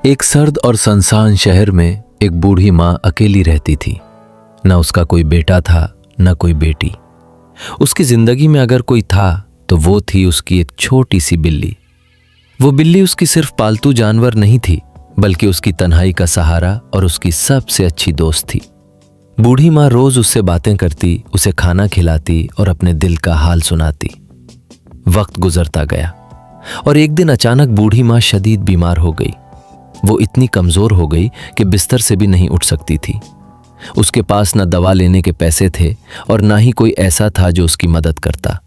एक सर्द और सुनसान शहर में एक बूढ़ी माँ अकेली रहती थी। न उसका कोई बेटा था न कोई बेटी। उसकी जिंदगी में अगर कोई था तो वो थी उसकी एक छोटी सी बिल्ली। वो बिल्ली उसकी सिर्फ पालतू जानवर नहीं थी, बल्कि उसकी तन्हाई का सहारा और उसकी सबसे अच्छी दोस्त थी। बूढ़ी माँ रोज उससे बातें करती, उसे खाना खिलाती और अपने दिल का हाल सुनाती। वक्त गुजरता गया और एक दिन अचानक बूढ़ी माँ शदीद बीमार हो गई। वो इतनी कमजोर हो गई कि बिस्तर से भी नहीं उठ सकती थी। उसके पास न दवा लेने के पैसे थे और ना ही कोई ऐसा था जो उसकी मदद करता।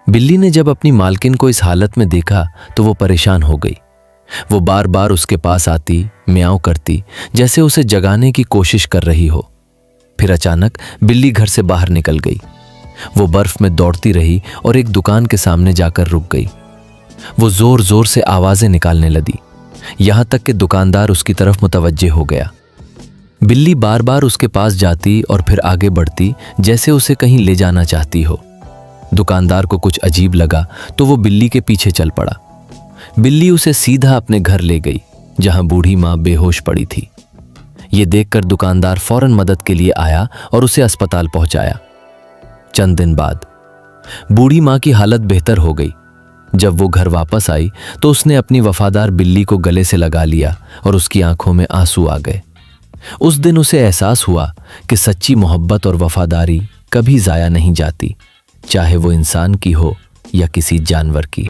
बिल्ली ने जब अपनी मालकिन को इस हालत में देखा तो वो परेशान हो गई। वो बार बार उसके पास आती, म्याऊं करती, जैसे उसे जगाने की कोशिश कर रही हो। फिर अचानक बिल्ली घर से बाहर निकल गई। वो बर्फ में दौड़ती रही और एक दुकान के सामने जाकर रुक गई। वो जोर जोर से आवाजें निकालने लगी, यहां तक कि दुकानदार उसकी तरफ मुतवज्जे हो गया। बिल्ली बार बार उसके पास जाती और फिर आगे बढ़ती, जैसे उसे कहीं ले जाना चाहती हो। दुकानदार को कुछ अजीब लगा तो वो बिल्ली के पीछे चल पड़ा। बिल्ली उसे सीधा अपने घर ले गई, जहां बूढ़ी माँ बेहोश पड़ी थी। ये देखकर दुकानदार फौरन मदद के लिए आया और उसे अस्पताल पहुंचाया। चंद दिन बाद बूढ़ी माँ की हालत बेहतर हो गई। जब वो घर वापस आई तो उसने अपनी वफादार बिल्ली को गले से लगा लिया और उसकी आंखों में आंसू आ गए। उस दिन उसे एहसास हुआ कि सच्ची मोहब्बत और वफादारी कभी जाया नहीं जाती, चाहे वो इंसान की हो या किसी जानवर की।